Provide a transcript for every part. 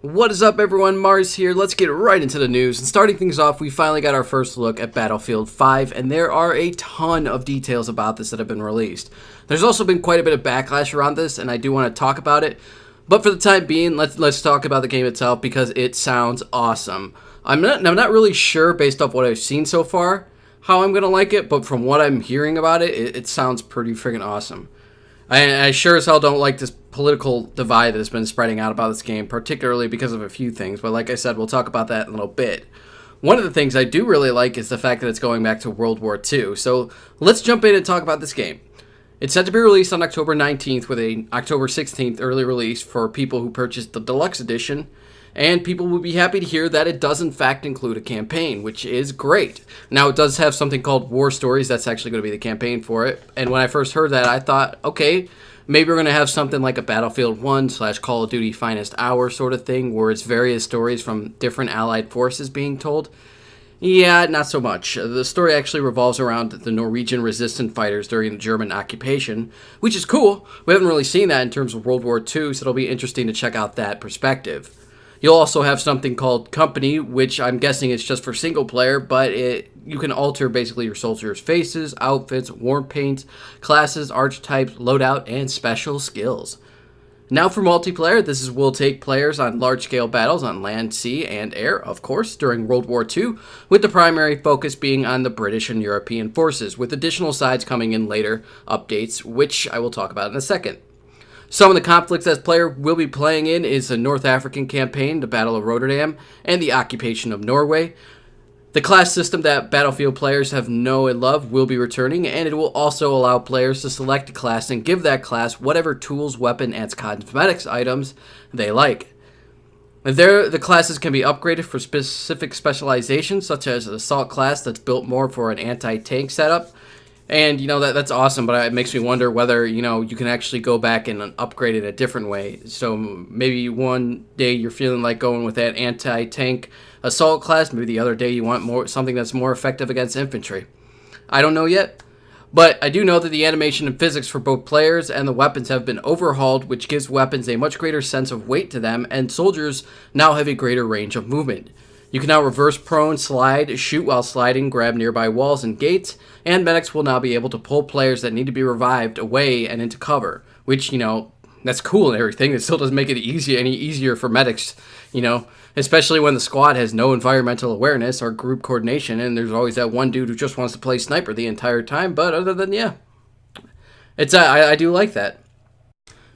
What is up, everyone? Mars here. Let's get right into the news. And starting things off, we finally got our first look at Battlefield 5, and there are a ton of details about this that have been released. There's also been quite a bit of backlash around this, and I do want to talk about it. But for the time being, let's talk about the game itself because it sounds awesome. I'm not really sure, based off what I've seen so far, how I'm going to like it, but from what I'm hearing about it, it sounds pretty freaking awesome. I sure as hell don't like this political divide that has been spreading out about this game, particularly because of a few things. But like I said, we'll talk about that in a little bit. One of the things I do really like is the fact that it's going back to World War II. So let's jump in and talk about this game. It's set to be released on October 19th with an October 16th early release for people who purchased the Deluxe Edition. And people will be happy to hear that it does in fact include a campaign, which is great. Now, it does have something called War Stories. That's actually going to be the campaign for it. And when I first heard that, I thought, okay, maybe we're going to have something like a Battlefield 1 / Call of Duty Finest Hour sort of thing, where it's various stories from different allied forces being told. Yeah, not so much. The story actually revolves around the Norwegian resistance fighters during the German occupation, which is cool. We haven't really seen that in terms of World War II, so it'll be interesting to check out that perspective. You'll also have something called Company, which I'm guessing is just for single player, but you can alter basically your soldiers' faces, outfits, war paint, classes, archetypes, loadout, and special skills. Now for multiplayer, will take players on large-scale battles on land, sea, and air, of course, during World War II, with the primary focus being on the British and European forces, with additional sides coming in later updates, which I will talk about in a second. Some of the conflicts that player will be playing in is the North African campaign, the Battle of Rotterdam, and the occupation of Norway. The class system that Battlefield players have known and loved will be returning, and it will also allow players to select a class and give that class whatever tools, weapon, and cosmetics items they like. The classes can be upgraded for specific specializations, such as an assault class that's built more for an anti-tank setup. And, that's awesome, but it makes me wonder whether, you can actually go back and upgrade it a different way. So maybe one day you're feeling like going with that anti-tank assault class. Maybe the other day you want something that's more effective against infantry. I don't know yet, but I do know that the animation and physics for both players and the weapons have been overhauled, which gives weapons a much greater sense of weight to them, and soldiers now have a greater range of movement. You can now reverse prone, slide, shoot while sliding, grab nearby walls and gates, and medics will now be able to pull players that need to be revived away and into cover, which, that's cool and everything. It still doesn't make it any easier for medics, especially when the squad has no environmental awareness or group coordination, and there's always that one dude who just wants to play sniper the entire time, but other than, I do like that.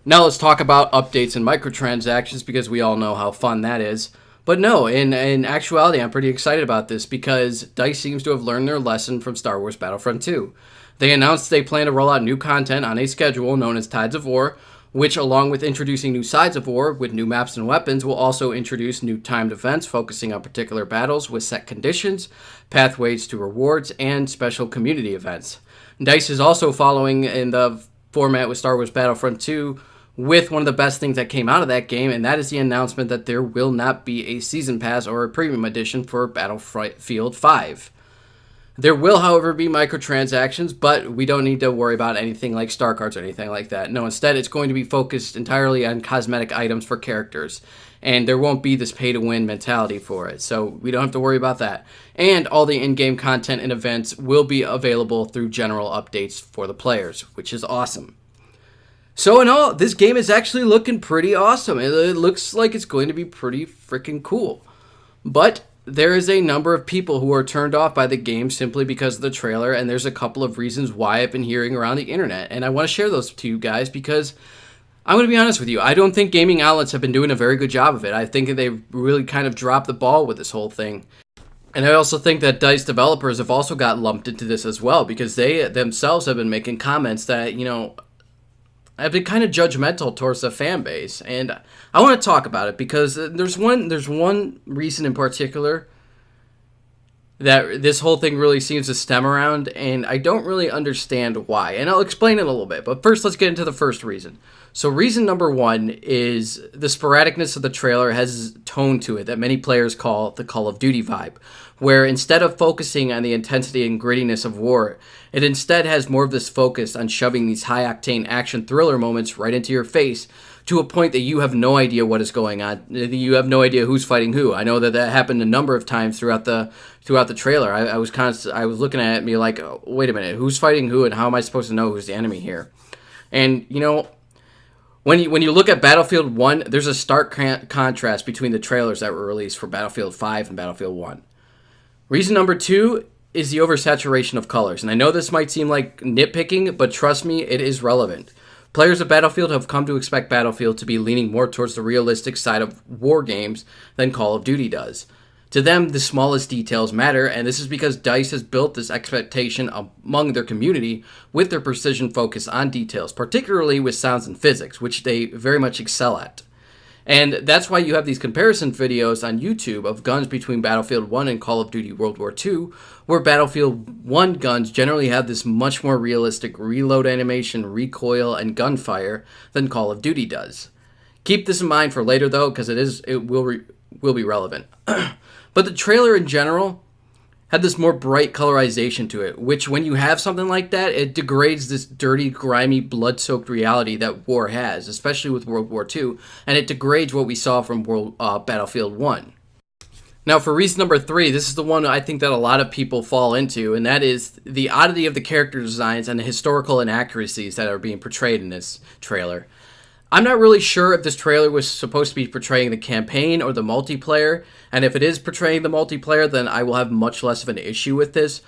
Now let's talk about updates and microtransactions, because we all know how fun that is. But no, in actuality, I'm pretty excited about this because DICE seems to have learned their lesson from Star Wars Battlefront 2. They announced they plan to roll out new content on a schedule known as Tides of War, which, along with introducing new sides of war with new maps and weapons, will also introduce new timed events focusing on particular battles with set conditions, pathways to rewards, and special community events. DICE is also following in the format with Star Wars Battlefront 2 with one of the best things that came out of that game, and that is the announcement that there will not be a Season Pass or a Premium Edition for Battlefield 5. There will, however, be microtransactions, but we don't need to worry about anything like star cards or anything like that. No, instead, it's going to be focused entirely on cosmetic items for characters, and there won't be this pay-to-win mentality for it, so we don't have to worry about that. And all the in-game content and events will be available through general updates for the players, which is awesome. So in all, this game is actually looking pretty awesome. It looks like it's going to be pretty freaking cool. But there is a number of people who are turned off by the game simply because of the trailer, and there's a couple of reasons why I've been hearing around the internet. And I want to share those to you guys because I'm going to be honest with you. I don't think gaming outlets have been doing a very good job of it. I think they've really kind of dropped the ball with this whole thing. And I also think that DICE developers have also got lumped into this as well because they themselves have been making comments that, I've been kind of judgmental towards the fan base, and I want to talk about it because there's one reason in particular that this whole thing really seems to stem around, and I don't really understand why, and I'll explain it a little bit, but first let's get into the first reason. So reason number one is the sporadicness of the trailer has a tone to it that many players call the Call of Duty vibe, where instead of focusing on the intensity and grittiness of war, it instead has more of this focus on shoving these high-octane action thriller moments right into your face to a point that you have no idea what is going on. You have no idea who's fighting who. I know that happened a number of times throughout the trailer. I was looking at it and be like, oh, wait a minute, who's fighting who, and how am I supposed to know who's the enemy here? And when you look at Battlefield 1, there's a stark contrast between the trailers that were released for Battlefield 5 and Battlefield 1. Reason number 2 is the oversaturation of colors. And I know this might seem like nitpicking, but trust me, it is relevant. Players of Battlefield have come to expect Battlefield to be leaning more towards the realistic side of war games than Call of Duty does. To them, the smallest details matter, and this is because DICE has built this expectation among their community with their precision focus on details, particularly with sounds and physics, which they very much excel at. And that's why you have these comparison videos on YouTube of guns between Battlefield 1 and Call of Duty World War II, where Battlefield 1 guns generally have this much more realistic reload animation, recoil, and gunfire than Call of Duty does. Keep this in mind for later, though, because it will be relevant. But the trailer in general had this more bright colorization to it, which when you have something like that, it degrades this dirty, grimy, blood-soaked reality that war has, especially with World War II, and it degrades what we saw from Battlefield 1. Now, for reason number 3, this is the one I think that a lot of people fall into, and that is the oddity of the character designs and the historical inaccuracies that are being portrayed in this trailer. I'm not really sure if this trailer was supposed to be portraying the campaign or the multiplayer, and if it is portraying the multiplayer, then I will have much less of an issue with this.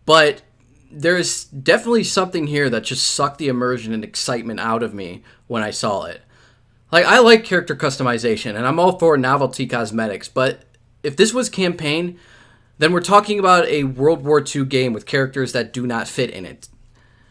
But there is definitely something here that just sucked the immersion and excitement out of me when I saw it. Like, I like character customization, and I'm all for novelty cosmetics, but if this was campaign, then we're talking about a World War II game with characters that do not fit in it.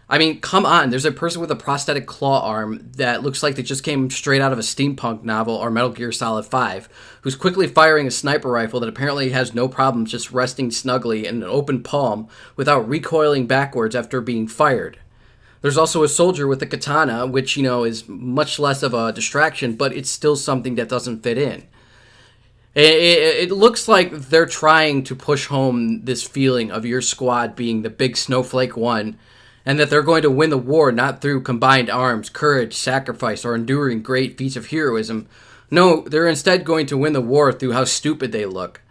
I mean, come on, there's a person with a prosthetic claw arm that looks like they just came straight out of a steampunk novel or Metal Gear Solid 5, who's quickly firing a sniper rifle that apparently has no problem just resting snugly in an open palm without recoiling backwards after being fired. There's also a soldier with a katana, which, is much less of a distraction, but it's still something that doesn't fit in. It looks like they're trying to push home this feeling of your squad being the big snowflake one, and that they're going to win the war not through combined arms, courage, sacrifice, or enduring great feats of heroism. No, they're instead going to win the war through how stupid they look.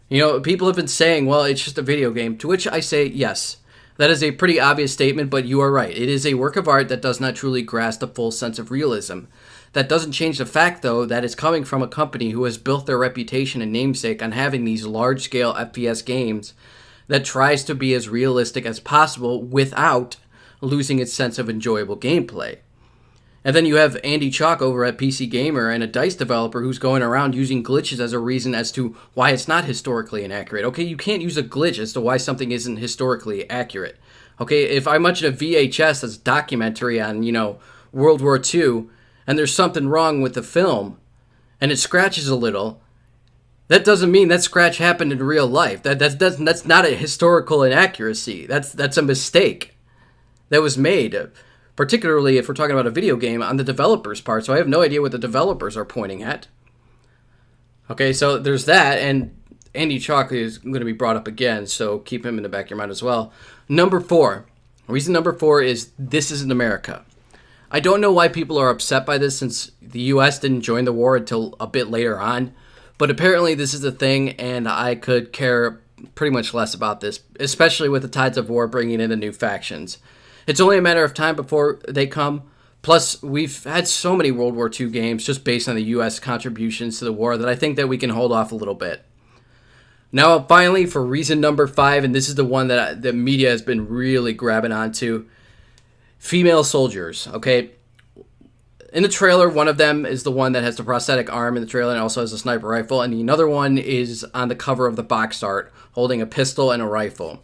People have been saying, well, it's just a video game, to which I say, yes. That is a pretty obvious statement, but you are right. It is a work of art that does not truly grasp the full sense of realism. That doesn't change the fact, though, that it's coming from a company who has built their reputation and namesake on having these large-scale FPS games that tries to be as realistic as possible without losing its sense of enjoyable gameplay. And then you have Andy Chalk over at PC Gamer and a DICE developer who's going around using glitches as a reason as to why it's not historically inaccurate. Okay, you can't use a glitch as to why something isn't historically accurate. Okay, if I mention a VHS as a documentary on, World War II, and there's something wrong with the film, and it scratches a little, that doesn't mean that scratch happened in real life. That's not a historical inaccuracy. That's a mistake that was made, particularly if we're talking about a video game, on the developer's part. So I have no idea what the developers are pointing at. Okay, so there's that, and Andy Chalk is going to be brought up again, so keep him in the back of your mind as well. Number 4. Reason number 4 is this isn't America. I don't know why people are upset by this since the U.S. didn't join the war until a bit later on. But apparently this is a thing, and I could care pretty much less about this, especially with the tides of war bringing in the new factions. It's only a matter of time before they come. Plus, we've had so many World War II games just based on the U.S. contributions to the war that I think that we can hold off a little bit. Now, finally, for reason number 5, and this is the one that the media has been really grabbing onto, female soldiers, okay? In the trailer, one of them is the one that has the prosthetic arm in the trailer and also has a sniper rifle, and another one is on the cover of the box art, holding a pistol and a rifle.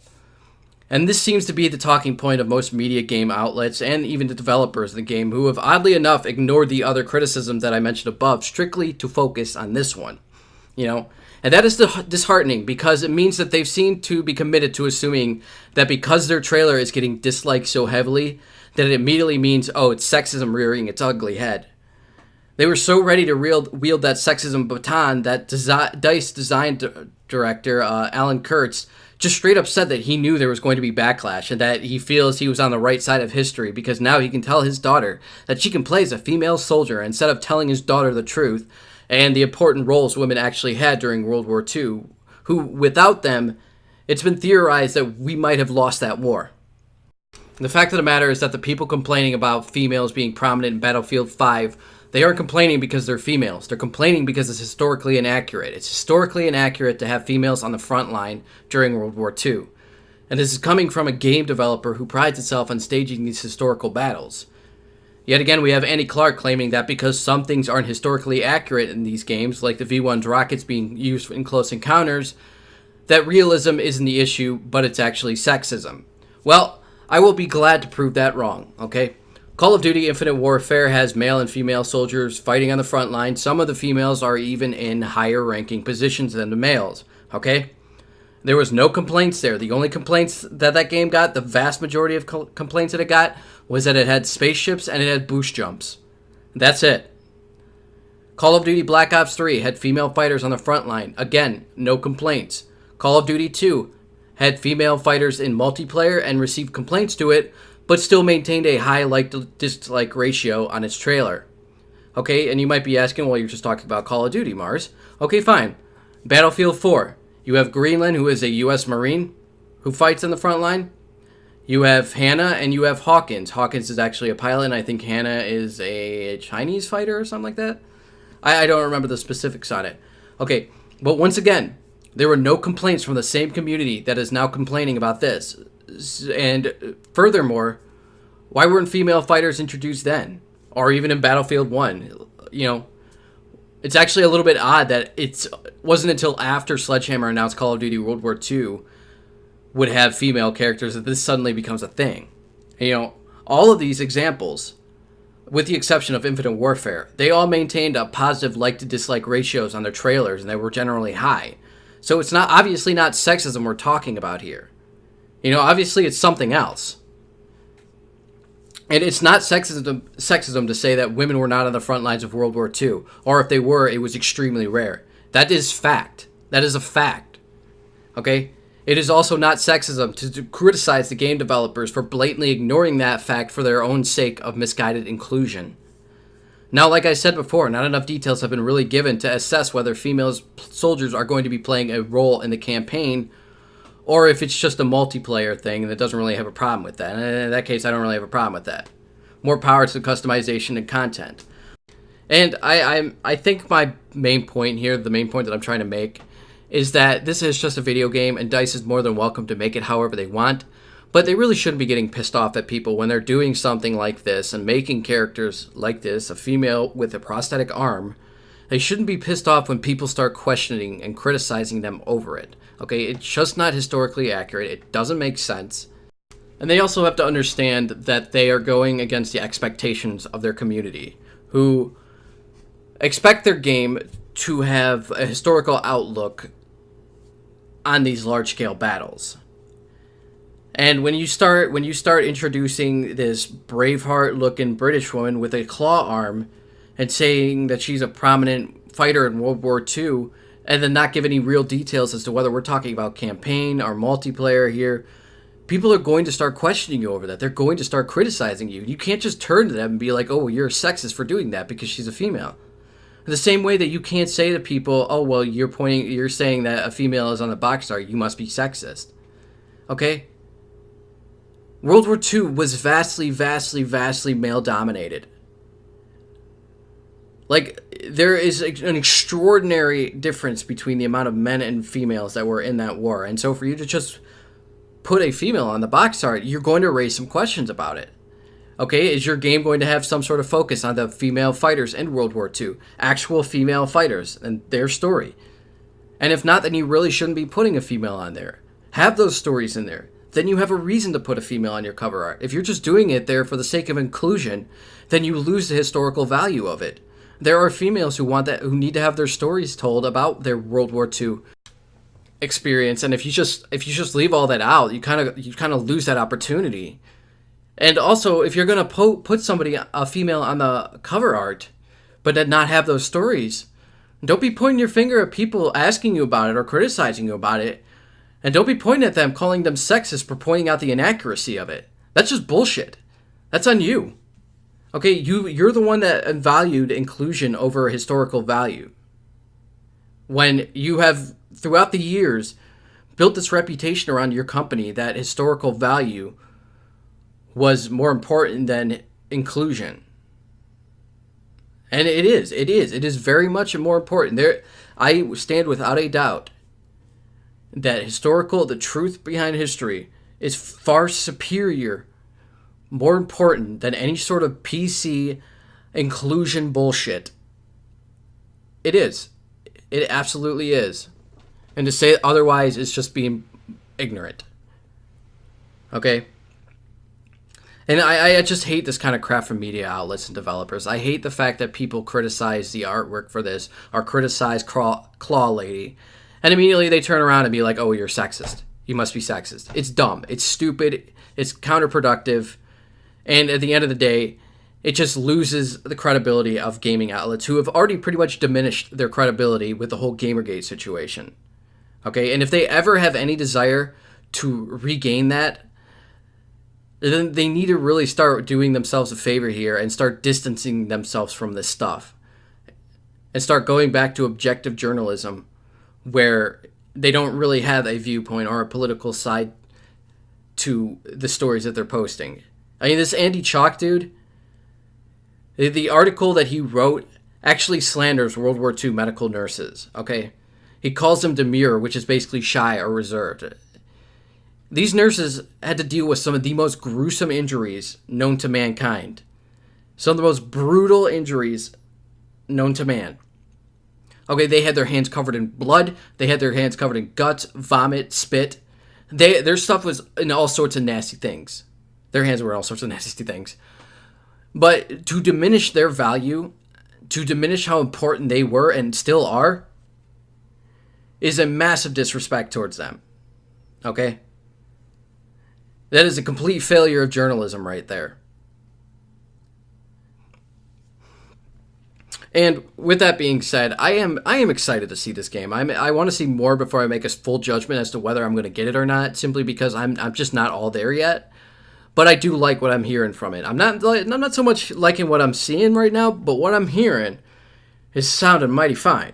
And this seems to be the talking point of most media game outlets and even the developers of the game, who have oddly enough ignored the other criticisms that I mentioned above strictly to focus on this one. And that is disheartening because it means that they've seemed to be committed to assuming that because their trailer is getting disliked so heavily, that it immediately means, oh, it's sexism rearing its ugly head. They were so ready to wield that sexism baton that DICE design director Alan Kurtz just straight up said that he knew there was going to be backlash and that he feels he was on the right side of history because now he can tell his daughter that she can play as a female soldier instead of telling his daughter the truth and the important roles women actually had during World War II, who, without them, it's been theorized that we might have lost that war. The fact of the matter is that the people complaining about females being prominent in Battlefield 5, they aren't complaining because they're females. They're complaining because it's historically inaccurate. It's historically inaccurate to have females on the front line during World War II. And this is coming from a game developer who prides itself on staging these historical battles. Yet again, we have Andy Clark claiming that because some things aren't historically accurate in these games, like the V-1's rockets being used in Close Encounters, that realism isn't the issue, but it's actually sexism. Well, I will be glad to prove that wrong, okay? Call of Duty Infinite Warfare has male and female soldiers fighting on the front line. Some of the females are even in higher ranking positions than the males, okay? There was no complaints there. The only complaints that game got, the vast majority of complaints that it got, was that it had spaceships and it had boost jumps. That's it. Call of Duty Black Ops 3 had female fighters on the front line. Again, no complaints. Call of Duty 2 had female fighters in multiplayer and received complaints to it, but still maintained a high like-to-dislike ratio on its trailer. Okay, and you might be asking, well, you're just talking about Call of Duty, Mars. Okay, fine. Battlefield 4. You have Greenland, who is a U.S. Marine, who fights in the front line. You have Hannah, and you have Hawkins. Hawkins is actually a pilot, and I think Hannah is a Chinese fighter or something like that. I don't remember the specifics on it. Okay, but once again, there were no complaints from the same community that is now complaining about this. And furthermore, why weren't female fighters introduced then? Or even in Battlefield 1? You know, it's actually a little bit odd that it wasn't until after Sledgehammer announced Call of Duty World War II would have female characters that this suddenly becomes a thing. And, you know, all of these examples, with the exception of Infinite Warfare, they all maintained a positive like-to-dislike ratios on their trailers, and they were generally high. So it's not obviously not sexism we're talking about here. You know, obviously it's something else. And it's not sexism to say that women were not on the front lines of World War II, or if they were, it was extremely rare. That is fact. That is a fact. Okay? It is also not sexism to criticize the game developers for blatantly ignoring that fact for their own sake of misguided inclusion. Now, like I said before, not enough details have been really given to assess whether female soldiers are going to be playing a role in the campaign, or if it's just a multiplayer thing and it doesn't really have a problem with that. And in that case, I don't really have a problem with that. More power to customization and content. And I think my main point here, the main point that I'm trying to make, is that this is just a video game and DICE is more than welcome to make it however they want. But they really shouldn't be getting pissed off at people when they're doing something like this and making characters like this, a female with a prosthetic arm. They shouldn't be pissed off when people start questioning and criticizing them over it. Okay, it's just not historically accurate. It doesn't make sense. And they also have to understand that they are going against the expectations of their community, who expect their game to have a historical outlook on these large-scale battles. And when you start introducing this Braveheart-looking British woman with a claw arm and saying that she's a prominent fighter in World War II, and then not give any real details as to whether we're talking about campaign or multiplayer here, people are going to start questioning you over that. They're going to start criticizing you. You can't just turn to them and be like, oh, you're a sexist for doing that because she's a female. The same way that you can't say to people, oh, well, you're saying that a female is on the box art, you must be sexist. Okay? World War II was vastly male-dominated. Like, there is an extraordinary difference between the amount of men and females that were in that war. And so for you to just put a female on the box art, you're going to raise some questions about it. Okay, is your game going to have some sort of focus on the female fighters in World War II? Actual female fighters and their story. And if not, then you really shouldn't be putting a female on there. Have those stories in there. Then you have a reason to put a female on your cover art. If you're just doing it there for the sake of inclusion, then you lose the historical value of it. There are females who need to have their stories told about their World War II experience, and if you just leave all that out, you kind of lose that opportunity. And also, if you're gonna put a female on the cover art, but then not have those stories, don't be pointing your finger at people asking you about it or criticizing you about it, And don't be pointing at them, calling them sexist for pointing out the inaccuracy of it. That's just bullshit. That's on you. Okay, you're the one that valued inclusion over historical value. When you have, throughout the years, built this reputation around your company that historical value was more important than inclusion. And it is very much more important. I stand without a doubt that the truth behind history is far superior, more important than any sort of PC inclusion bullshit. It is. It absolutely is. And to say otherwise is just being ignorant. Okay? And I just hate this kind of crap from media outlets and developers. I hate the fact that people criticize the artwork for this or criticize Claw Lady. And immediately they turn around and be like, oh, you're sexist. You must be sexist. It's dumb. It's stupid. It's counterproductive. And at the end of the day, it just loses the credibility of gaming outlets who have already pretty much diminished their credibility with the whole Gamergate situation. Okay? And if they ever have any desire to regain that, then they need to really start doing themselves a favor here and start distancing themselves from this stuff. And start going back to objective journalism where they don't really have a viewpoint or a political side to the stories that they're posting. I mean, this Andy Chalk dude, the article that he wrote actually slanders World War II medical nurses, okay? He calls them demure, which is basically shy or reserved. These nurses had to deal with some of the most gruesome injuries known to mankind. Some of the most brutal injuries known to man. Okay, they had their hands covered in blood. They had their hands covered in guts, vomit, spit. Their stuff was in all sorts of nasty things. Their hands were in all sorts of nasty things. But to diminish their value, to diminish how important they were and still are, is a massive disrespect towards them. Okay? That is a complete failure of journalism right there. And with that being said, I am excited to see this game. I want to see more before I make a full judgment as to whether I'm going to get it or not, simply because I'm just not all there yet. But I do like what I'm hearing from it. I'm not so much liking what I'm seeing right now, but what I'm hearing is sounding mighty fine.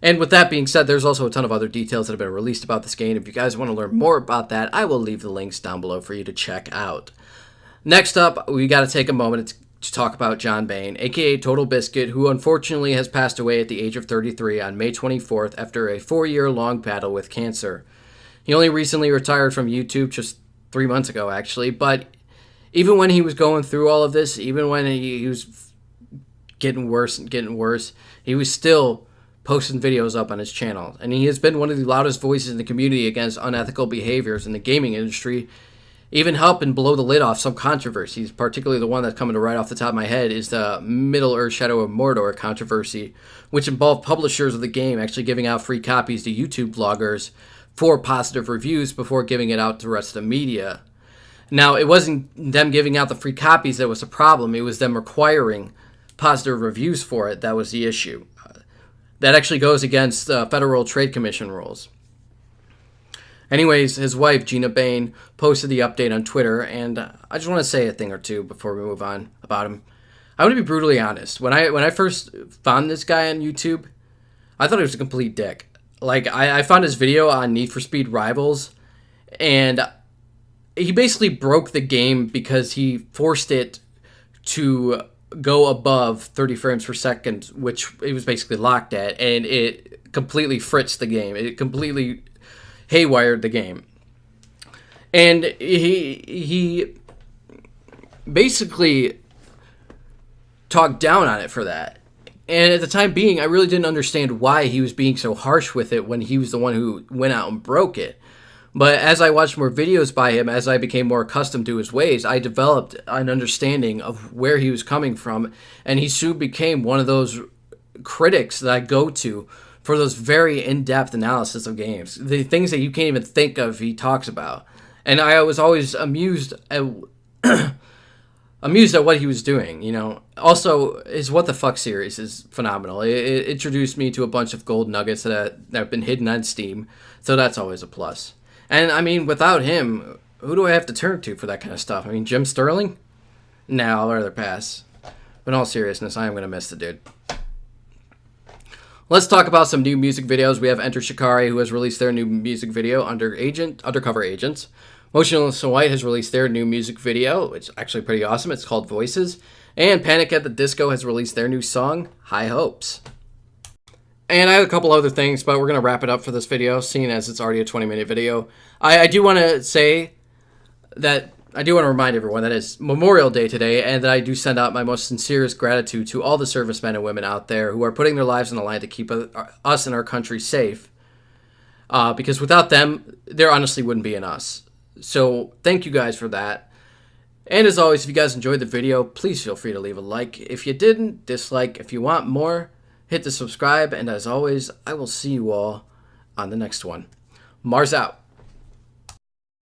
And with that being said, there's also a ton of other details that have been released about this game. If you guys want to learn more about that, I will leave the links down below for you to check out. Next up, we got to take a moment to talk about John Bain, aka Total Biscuit, who unfortunately has passed away at the age of 33 on May 24th after a 4-year-long battle with cancer. He only recently retired from YouTube just 3 months ago, actually, but even when he was going through all of this, even when he was getting worse and getting worse, he was still posting videos up on his channel. And he has been one of the loudest voices in the community against unethical behaviors in the gaming industry, even helping blow the lid off some controversies. Particularly the one that's coming to right off the top of my head is the Middle-earth Shadow of Mordor controversy, which involved publishers of the game actually giving out free copies to YouTube bloggers for positive reviews before giving it out to the rest of the media. Now, it wasn't them giving out the free copies that was the problem. It was them requiring positive reviews for it that was the issue. That actually goes against Federal Trade Commission rules. Anyways, his wife, Gina Bain, posted the update on Twitter, and I just want to say a thing or two before we move on about him. I want to be brutally honest. When I first found this guy on YouTube, I thought he was a complete dick. Like, I found his video on Need for Speed Rivals, and he basically broke the game because he forced it to go above 30 frames per second, which it was basically locked at, and it completely fritzed the game. It completely haywired the game. And he basically talked down on it for that. And at the time being, I really didn't understand why he was being so harsh with it when he was the one who went out and broke it. But as I watched more videos by him, as I became more accustomed to his ways, I developed an understanding of where he was coming from, and he soon became one of those critics that I go to for those very in-depth analysis of games. The things that you can't even think of, he talks about. And I was always amused at amused at what he was doing, you know. Also, his What the Fuck series is phenomenal. It introduced me to a bunch of gold nuggets that have been hidden on Steam, so that's always a plus. And, I mean, without him, who do I have to turn to for that kind of stuff? I mean, Jim Sterling? Nah, I'll rather pass. But in all seriousness, I am going to miss the dude. Let's talk about some new music videos. We have Enter Shikari, who has released their new music video, Undercover Agents. Motionless and White has released their new music video, which is actually pretty awesome. It's called Voices. And Panic at the Disco has released their new song, High Hopes. And I have a couple other things, but we're going to wrap it up for this video, seeing as it's already a 20-minute video. I do want to say that I do want to remind everyone that it's Memorial Day today, and that I do send out my most sincerest gratitude to all the servicemen and women out there who are putting their lives on the line to keep us and our country safe. Because without them, there honestly wouldn't be an us. So thank you guys for that. And as always, if you guys enjoyed the video, please feel free to leave a like. If you didn't, dislike. If you want more, hit the subscribe. And as always, I will see you all on the next one. Mars out.